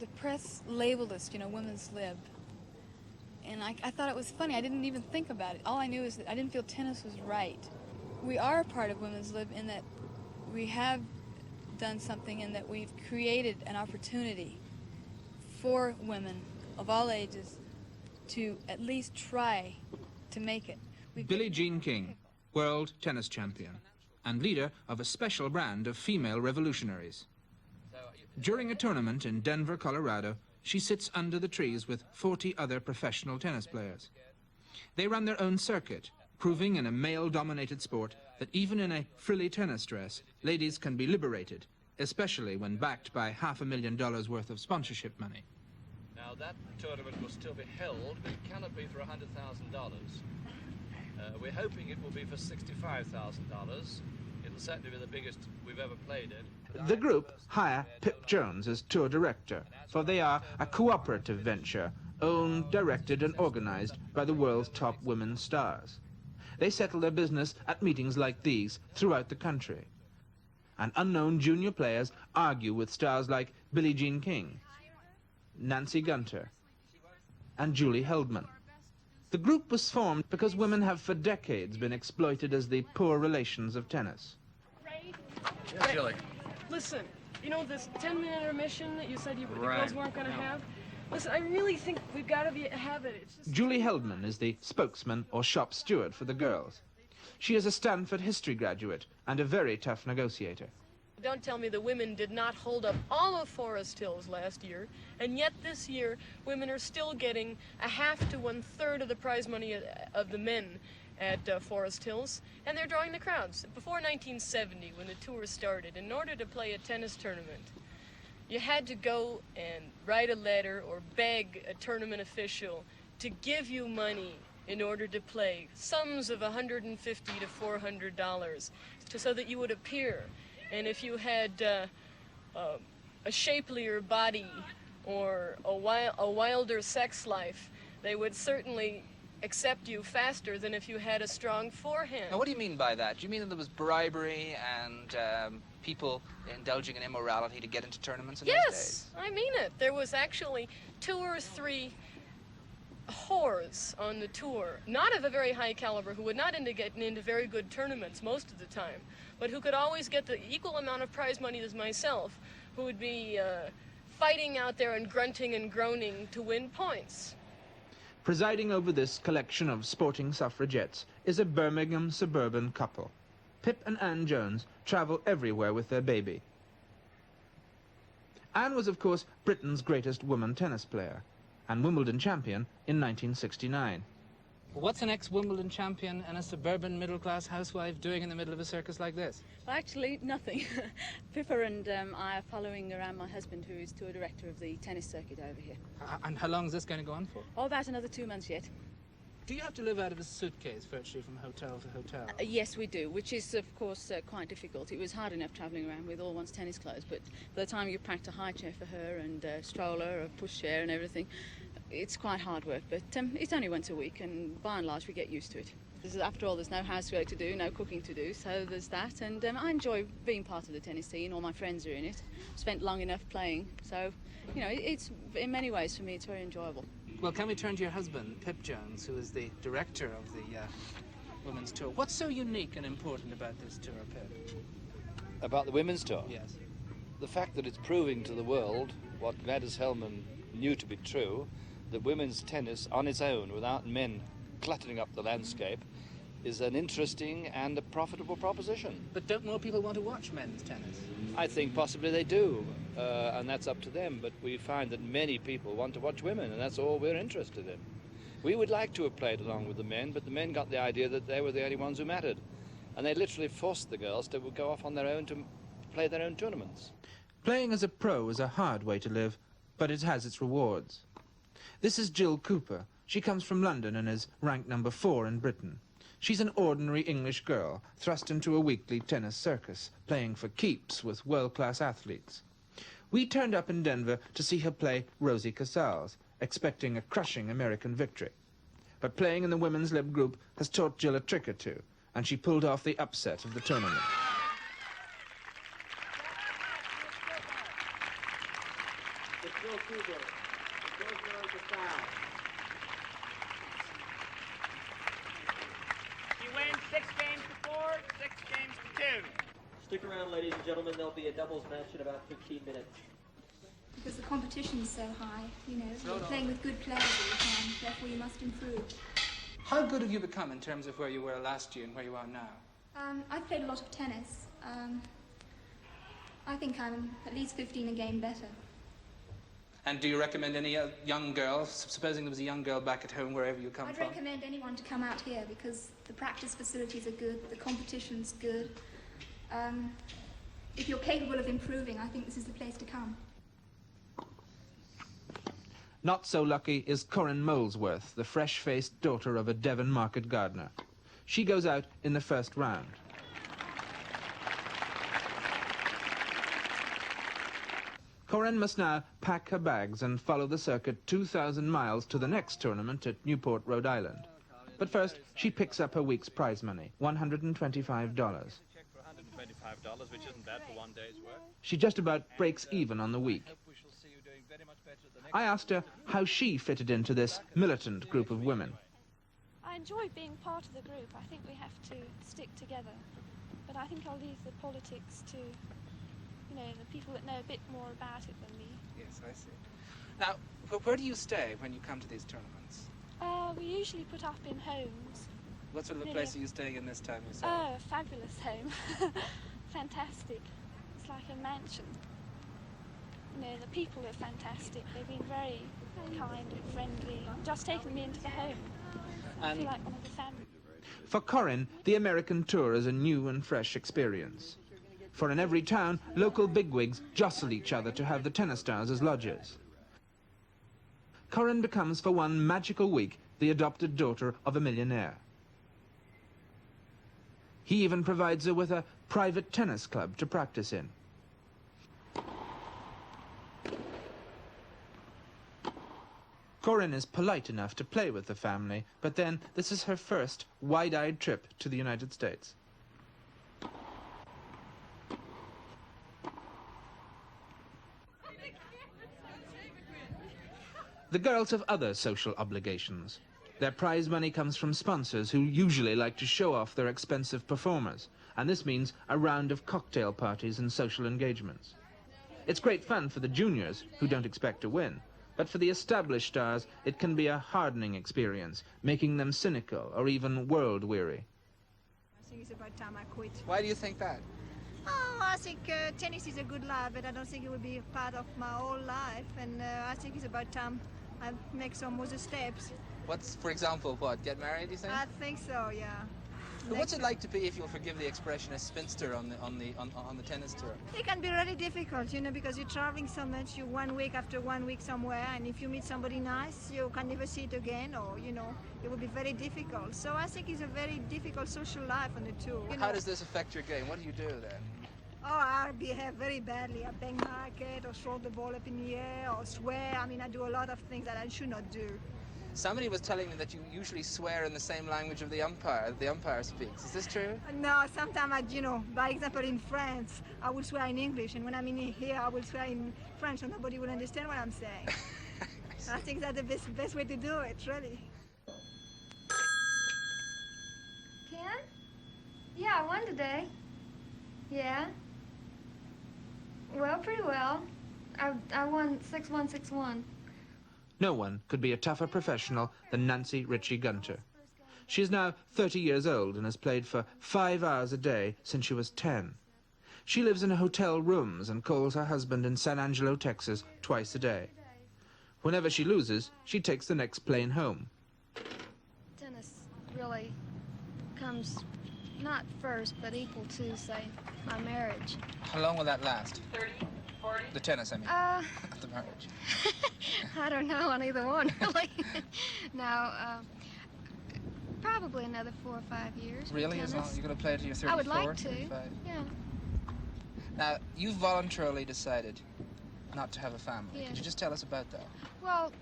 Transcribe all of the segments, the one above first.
The press labeled us, you know, women's lib. And I thought it was funny. I didn't even think about it. All I knew is that I didn't feel tennis was right. We are a part of women's lib in that we have done something and that we've created an opportunity for women of all ages to at least try to make it. Billie Jean King, world tennis champion and leader of a special brand of female revolutionaries. During a tournament in Denver, Colorado, she sits under the trees with 40 other professional tennis players. They run their own circuit, proving in a male-dominated sport that even in a frilly tennis dress, ladies can be liberated, especially when backed by $500,000 worth of sponsorship money. Now that tournament will still be held, but it cannot be for $100,000. We're hoping it will be for $65,000. It'll certainly be the biggest we've ever played in. The group hire Pip Jones as tour director, for they are a cooperative venture, owned, directed and organized by the world's top women stars. They settle their business at meetings like these throughout the country. And unknown junior players argue with stars like Billie Jean King, Nancy Gunter, and Julie Heldman. The group was formed because women have for decades been exploited as the poor relations of tennis. Yeah, Julie. Listen, you know this 10-minute intermission that you said the girls weren't going to have? Listen, I really think we've got to have it. It's just... Julie Heldman is the spokesman or shop steward for the girls. She is a Stanford history graduate and a very tough negotiator. Don't tell me the women did not hold up all of Forest Hills last year, and yet this year women are still getting a half to 1/3 of the prize money of the men at Forest Hills, and they're drawing the crowds. Before 1970, when the tour started, in order to play a tennis tournament, you had to go and write a letter or beg a tournament official to give you money in order to play, sums of $150 to $400, so that you would appear. And if you had a shapelier body or a wilder sex life, they would certainly accept you faster than if you had a strong forehand. Now, what do you mean by that? Do you mean that there was bribery and people indulging in immorality to get into tournaments in those days? Yes, I mean it. There was actually 2 or 3 whores on the tour, not of a very high caliber, who would not get into very good tournaments most of the time, but who could always get the equal amount of prize money as myself, who would be fighting out there and grunting and groaning to win points. Presiding over this collection of sporting suffragettes is a Birmingham suburban couple. Pip and Ann Jones travel everywhere with their baby. Ann was, of course, Britain's greatest woman tennis player and Wimbledon champion in 1969. What's an ex-Wimbledon champion and a suburban middle-class housewife doing in the middle of a circus like this? Well, actually, nothing. Pippa and I are following around my husband, who is tour director of the tennis circuit over here. And how long is this going to go on for? Oh, about another 2 months yet. Do you have to live out of a suitcase virtually from hotel to hotel? Yes, we do, which is, of course, quite difficult. It was hard enough travelling around with all one's tennis clothes, but by the time you packed a high chair for her and a stroller, a pushchair and everything, it's quite hard work, but it's only once a week, and by and large we get used to it. After all, there's no housework to do, no cooking to do, so there's that, and I enjoy being part of the tennis scene. All my friends are in it. Spent long enough playing, so, you know, it's in many ways for me it's very enjoyable. Well, can we turn to your husband, Pip Jones, who is the director of the women's tour? What's so unique and important about this tour, Pip? About the women's tour? Yes. The fact that it's proving to the world what Gladys Hellman knew to be true, that women's tennis on its own, without men cluttering up the landscape, is an interesting and a profitable proposition. But don't more people want to watch men's tennis? I think possibly they do, and that's up to them, but we find that many people want to watch women, and that's all we're interested in. We would like to have played along with the men, but the men got the idea that they were the only ones who mattered, and they literally forced the girls to go off on their own to play their own tournaments. Playing as a pro is a hard way to live, but it has its rewards. This is Jill Cooper. She comes from London and is ranked number 4 in Britain. She's an ordinary English girl thrust into a weekly tennis circus, playing for keeps with world-class athletes. We turned up in Denver to see her play Rosie Casals, expecting a crushing American victory. But playing in the women's lib group has taught Jill a trick or two, and she pulled off the upset of the tournament. It's Bill Kugler. Goes there as a foul. She wins 6 games to 4, 6 games to 2. Stick around, ladies and gentlemen. There'll be a doubles match in about 15 minutes. Because the competition's so high, you know, you're playing with good players all the time, therefore you must improve. How good have you become in terms of where you were last year and where you are now? I've played a lot of tennis. I think I'm at least 15 a game better. And do you recommend any young girl, supposing there was a young girl back at home, wherever you come I'd from? recommend anyone to come out here because the practice facilities are good, the competition's good. If you're capable of improving, I think this is the place to come. Not so lucky is Corinne Molesworth, the fresh-faced daughter of a Devon market gardener. She goes out in the first round. Corinne must now pack her bags and follow the circuit 2,000 miles to the next tournament at Newport, Rhode Island. But first, she picks up her week's prize money, $125. Which isn't bad for one day's work. She just about breaks even on the week. I asked her how she fitted into this militant group of women. I enjoy being part of the group. I think we have to stick together. But I think I'll leave the politics to, you know, the people that know a bit more about it than me. Yes, I see. Now, where do you stay when you come to these tournaments? We usually put up in homes. What sort of a place are you staying in this time yourself? Oh, a fabulous home. Fantastic. It's like a mansion. You know, the people are fantastic. They've been very kind and friendly. Just taken me into the home. I feel like one of the family. For Corinne, the American tour is a new and fresh experience. For in every town, local bigwigs jostle each other to have the tennis stars as lodgers. Corinne becomes, for one magical week, the adopted daughter of a millionaire. He even provides her with a private tennis club to practice in. Corinne is polite enough to play with the family, but then this is her first wide-eyed trip to the United States. The girls have other social obligations. Their prize money comes from sponsors who usually like to show off their expensive performers, and this means a round of cocktail parties and social engagements. It's great fun for the juniors, who don't expect to win, but for the established stars, it can be a hardening experience, making them cynical or even world-weary. I think it's about time I quit. Why do you think that? Oh, I think tennis is a good life, but I don't think it will be a part of my whole life, and I think it's about time I make some other steps. What's, for example, what? Get married, you think? I think so, yeah. But what's it like to be, if you'll forgive the expression, a spinster on the tennis tour? It can be really difficult, you know, because you're traveling so much. You're 1 week after 1 week somewhere, and if you meet somebody nice, you can never see it again, or you know, it will be very difficult. So I think it's a very difficult social life on the tour. How does this affect your game? What do you do then? Oh, I behave very badly. I bang my racket, or throw the ball up in the air, or swear. I mean, I do a lot of things that I should not do. Somebody was telling me that you usually swear in the same language of the umpire speaks. Is this true? No, sometimes, you know, by example, in France, I will swear in English, and when I'm in here, I will swear in French, so nobody will understand what I'm saying. I think that's the best way to do it, really. Ken? Yeah, I won today. Yeah. Well, pretty well. I won 6-1, 6-1. No one could be a tougher professional than Nancy Ritchie Gunter. She is now 30 years old and has played for 5 hours a day since she was 10. She lives in hotel rooms and calls her husband in San Angelo, Texas, twice a day. Whenever she loses, she takes the next plane home. Tennis really comes not first, but equal to, say, my marriage. How long will that last? 30, 40? The tennis, I mean. Not the marriage. I don't know on either one, really. Now, probably another 4 or 5 years. Really? As long as you're going to play till you're 34? I would like to. 35? Yeah. Now, you've voluntarily decided not to have a family. Yes. Could you just tell us about that? Well,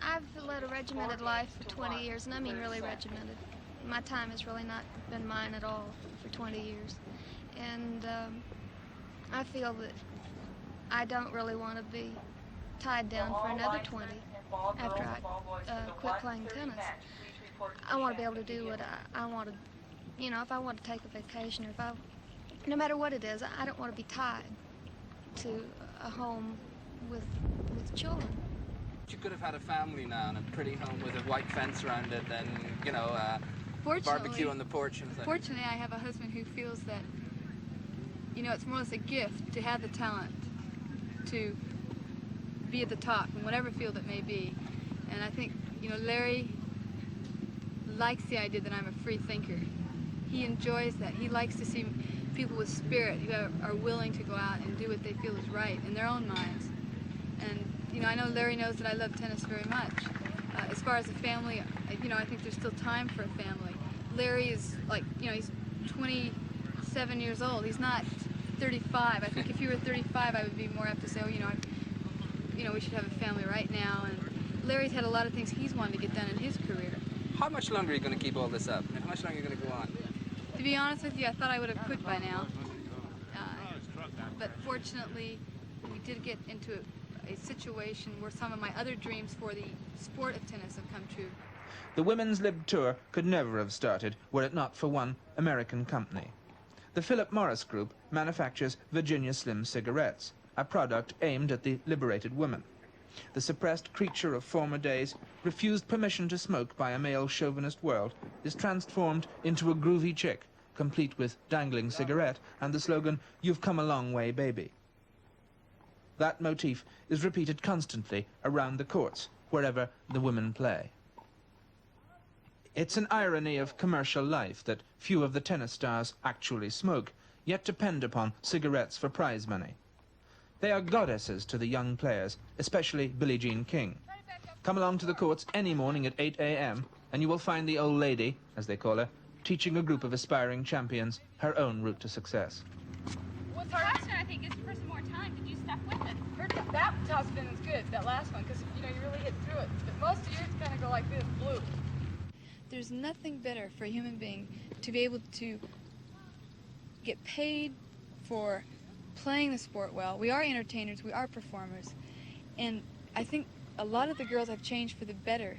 I've led a regimented life for 20 years, and I mean really regimented. My time has really not been mine at all for 20 years. And I feel that I don't really want to be tied down for another 20 after I quit playing tennis. I want to be able to do what I want to, you know, if I want to take a vacation or no matter what it is, I don't want to be tied to a home with children. You could have had a family now and a pretty home with a white fence around it and, you know, barbecue on the porch and things. Fortunately, I have a husband who feels that, you know, it's more or less a gift to have the talent to be at the top in whatever field it may be. And I think, you know, Larry likes the idea that I'm a free thinker. He enjoys that. He likes to see people with spirit who are willing to go out and do what they feel is right in their own minds. And, you know, I know Larry knows that I love tennis very much. As far as a family, you know, I think there's still time for a family. Larry is like, you know, he's 27 years old. He's not 35. I think if you were 35, I would be more apt to say, oh, you know, we should have a family right now. And Larry's had a lot of things he's wanted to get done in his career. How much longer are you going to keep all this up? How much longer are you going to go on? To be honest with you, I thought I would have quit by now. But fortunately, we did get into a situation where some of my other dreams for the sport of tennis have come true. The Women's Lib Tour could never have started were it not for one American company. The Philip Morris Group manufactures Virginia Slim cigarettes, a product aimed at the liberated woman. The suppressed creature of former days, refused permission to smoke by a male chauvinist world, is transformed into a groovy chick, complete with dangling cigarette and the slogan, "You've come a long way, baby." That motif is repeated constantly around the courts, wherever the women play. It's an irony of commercial life that few of the tennis stars actually smoke, yet depend upon cigarettes for prize money. They are goddesses to the young players, especially Billie Jean King. Come along to the courts any morning at 8 a.m. and you will find the old lady, as they call her, teaching a group of aspiring champions her own route to success. What's our question, I think, is for some more time. Did you step with it? That topspin is good, that last one, because, you know, you really hit through it. But most of yours kind of go like this, blue. There's nothing better for a human being to be able to get paid for playing the sport well. We are entertainers, we are performers, and I think a lot of the girls have changed for the better,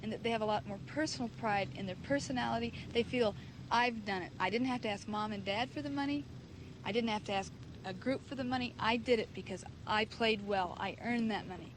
and that they have a lot more personal pride in their personality. They feel, I've done it. I didn't have to ask mom and dad for the money. I didn't have to ask a group for the money. I did it because I played well. I earned that money.